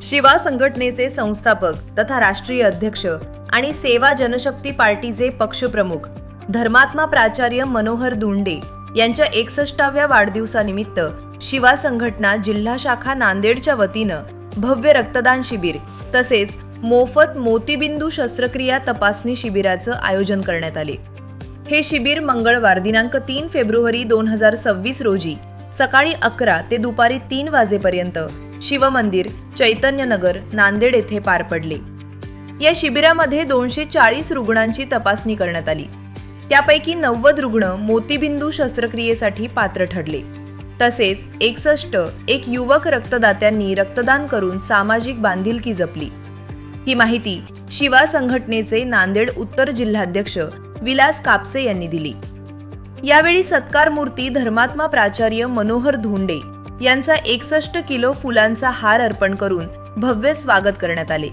शिवा संघटनेचे संस्थापक तथा राष्ट्रीय अध्यक्ष आणि सेवा जनशक्ती पार्टीचे पक्षप्रमुख धर्मात्मा प्राचार्य मनोहर धुंडे यांच्या 61व्या वाढदिवसानिमित्त शिवा संघटना जिल्हा शाखा नांदेडच्या वतीनं भव्य रक्तदान शिबिर तसेच मोफत मोतीबिंदू शस्त्रक्रिया तपासणी शिबिराचं आयोजन करण्यात आले। हे शिबिर मंगळवार दिनांक 3 फेब्रुवारी 2026 रोजी सकाळी 11 ते दुपारी 3 वाजेपर्यंत शिवमंदिर चैतन्यनगर नांदेड येथे पार पडले। या शिबिरामध्ये 240 रुग्णांची तपासणी करण्यात आली। त्यापैकी 90 रुग्ण मोतीबिंदू शस्त्रक्रियेसाठी पात्र ठरले। तसेच 61 एक युवक रक्तदात्यांनी रक्तदान करून सामाजिक बांधिलकी जपली। ही माहिती शिवा संघटनेचे नांदेड उत्तर जिल्हाध्यक्ष विलास कापसे यांनी दिली। यावेळी सत्कार मूर्ती धर्मात्मा प्राचार्य मनोहर धुंडे यांचा 61 किलो फुलांचा हार अर्पण करून भव्य स्वागत करण्यात आले।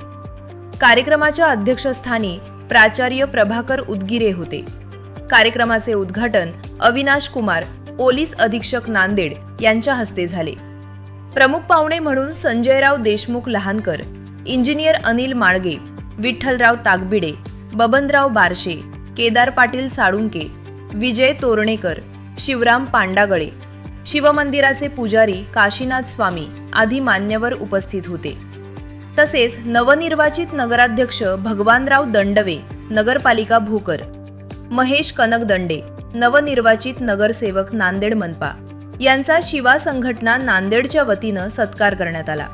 कार्यक्रमाच्या अध्यक्षस्थानी प्राचार्य प्रभाकर उदगीरे होते। कार्यक्रमाचे उद्घाटन अविनाश कुमार पोलीस अधीक्षक नांदेड यांच्या हस्ते झाले। प्रमुख पाहुणे म्हणून संजयराव देशमुख लहानकर, इंजिनियर अनिल माळगे, विठ्ठलराव ताकबिडे, बबनराव बारशे, केदार पाटील साळुंके, विजय तोरणेकर, शिवराम पांडागळे, शिवमंदिराचे पुजारी काशीनाथ स्वामी आदी मान्यवर उपस्थित होते। तसेच नवनिर्वाचित नगराध्यक्ष भगवानराव दंडवे, नगरपालिका भोकर, महेश कनकदंडे, नवनिर्वाचित नगरसेवक नांदेड मनपा यांचा शिवा संघटना नांदेडच्या वतीनं सत्कार करण्यात आला।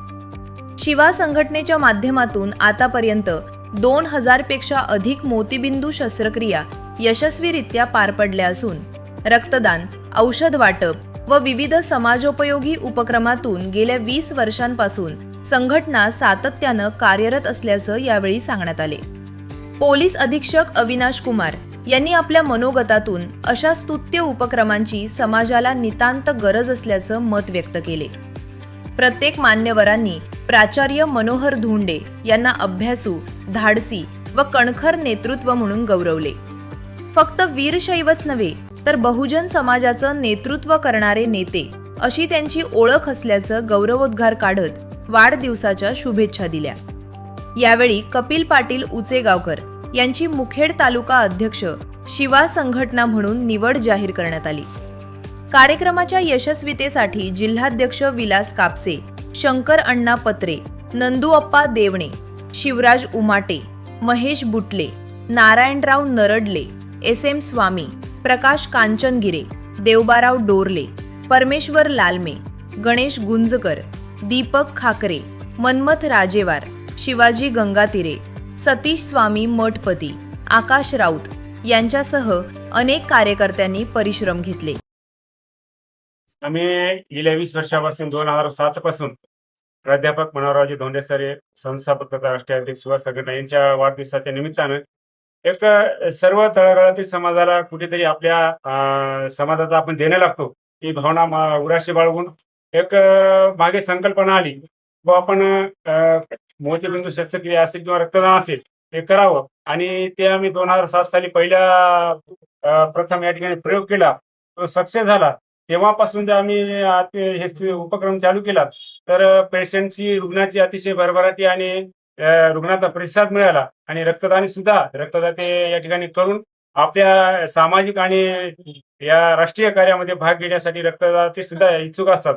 शिवा संघटनेच्या माध्यमातून आतापर्यंत 2000 पेक्षा अधिक मोतीबिंदू शस्त्रक्रिया यशस्वीरित्या पार पडल्या असून रक्तदान, औषध वाटप व विविध समाजोपयोगी उपक्रमातून गेल्या 20 वर्षांपासून संघटना सातत्यानं कार्यरत असल्याचं यावेळी सांगण्यात आले। पोलीस अधीक्षक अविनाश कुमार यांनी आपल्या मनोगतातून अशा स्तुत्य उपक्रमांची समाजाला नितांत गरज असल्याचं मत व्यक्त केले। प्रत्येक मान्यवरांनी प्राचार्य मनोहर धुंडे यांना अभ्यासू, धाडसी व कणखर नेतृत्व म्हणून गौरवले। फक्त वीरशैवच नव्हे तर बहुजन समाजाचं नेतृत्व करणारे नेते अशी त्यांची ओळख असल्याचं गौरवोद्गार काढत वाढदिवसाच्या शुभेच्छा दिल्या। यावेळी कपिल पाटील उचेगावकर यांची मुखेड तालुका अध्यक्ष शिवा संघटना म्हणून निवड जाहीर करण्यात आली। कार्यक्रमाच्या यशस्वीतेसाठी जिल्हाध्यक्ष विलास कापसे, शंकर अण्णा पत्रे, नंदूअप्पा देवणे, शिवराज उमाटे, महेश बुटले, नारायणराव नरडले, SM स्वामी, प्रकाश कांचनगिरे, देवबाराव डोरले, परमेश्वर लालमे, गणेश गुंजकर, दीपक खाकरे, मन्मथ राजेवार, शिवाजी गंगातीरे, सतीश स्वामी मठपती, आकाश राऊत यांच्यासह अनेक कार्यकर्त्यांनी परिश्रम घेतले। आम्ही गेल्या 20 वर्षापासून 2007 पासून प्राध्यापक मनोहररावजी धोंडे सर संस्थापक तथा राष्ट्रीय अध्यक्ष शिवा संघटना यांच्या वाढदिवसाच्या निमित्तानं एक सर्व तळागाळातील समाजाला कुठेतरी आपल्या समाजाचा आपण देणं लागतो ही भावना उराशी बाळगून एक मागे संकल्पना आली व आपण मोतीबिंदू शस्त्रक्रिया असेल किंवा रक्तदान असेल हे करावं आणि ते आम्ही 2007 साली पहिल्या प्रथम या ठिकाणी प्रयोग केला, तो सक्सेस झाला। तेव्हापासून जर आम्ही हे उपक्रम चालू केला तर पेशंटची रुग्णाची अतिशय भरभराटी आणि रुग्णाचा प्रतिसाद मिळाला आणि रक्तदाते या ठिकाणी करून आपल्या सामाजिक आणि या राष्ट्रीय कार्यामध्ये भाग घेण्यासाठी रक्तदाते सुद्धा इच्छुक असतात।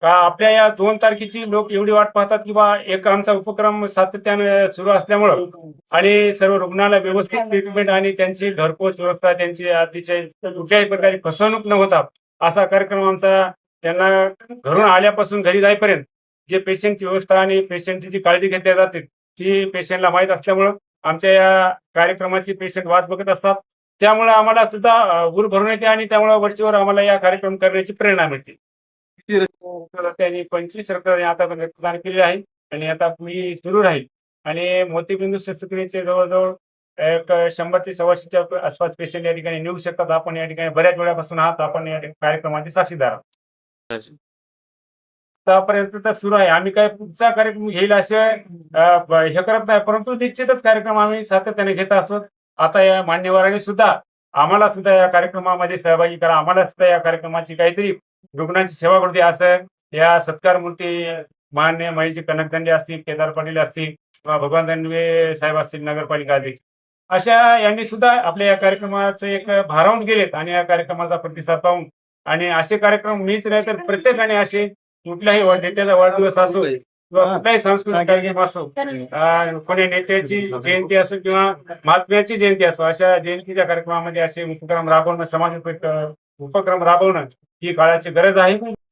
का आपल्या या 2 तारखेची लोक एवढी वाट पाहतात की बा एक आमचा उपक्रम सातत्याने सुरू असल्यामुळं आणि सर्व रुग्णाला व्यवस्थित ट्रीटमेंट आणि त्यांची घरपोच व्यवस्था, त्यांची अतिशय कुठल्याही प्रकारे फसवणूक न होता असा कार्यक्रम आमचा त्यांना घरून आल्यापासून घरी जाईपर्यंत जे पेशंटची व्यवस्था आणि पेशंटची जी काळजी घेतली जाते ती पेशंटला माहीत असल्यामुळं आमच्या या कार्यक्रमाची पेशंट वाट बघत असतात। त्यामुळे आम्हाला सुद्धा उर भरून येते आणि त्यामुळे वरचीवर आम्हाला या कार्यक्रम करण्याची प्रेरणा मिळते। त्यांनी 25 रक्तदान आता रक्तदान केले आहे आणि आता पुढे सुरू राहील आणि मोतीबिंदू शस्त्रक्रियेचे जवळजवळ एक 100 ते 125च्या आसपास पेशंट या ठिकाणी निघू शकतात। आपण या ठिकाणी बऱ्याच वेळापासून आहात, आपण या कार्यक्रमाचे साक्षीदार आहात। आतापर्यंत तर सुरू आहे, आम्ही काय पुढचा कार्यक्रम घेईल असे हे करत नाही, परंतु निश्चितच कार्यक्रम आम्ही सातत्याने घेत असतो। आता या मान्यवरांनी सुद्धा आम्हाला सुद्धा या कार्यक्रमामध्ये सहभागी करा, आम्हाला सुद्धा या कार्यक्रमाची काहीतरी रुग्णांची सेवा करते असं या सत्कार मूर्ती मान्य महेशजी कनकदंडे असतील, केदार पाटील असतील किंवा भगवान दंडवे साहेब असतील, नगरपालिका अध्यक्ष, अशा यांनी सुद्धा आपल्या या कार्यक्रमाचे एक भारावून गेलेत आणि या कार्यक्रमाचा प्रतिसाद पाहून आणि असे कार्यक्रम मीच नाही तर प्रत्येकाने असे कुठल्याही नेत्याचा वाढदिवस असो किंवा कुठलाही सांस्कृतिक कार्यक्रम असो, कोणी नेत्याची जयंती असो किंवा महात्म्याची जयंती असो, अशा जयंतीच्या कार्यक्रमामध्ये असे उपक्रम राबवणं, समाज उपक्रम राबवणं ही काळाची गरज आहे.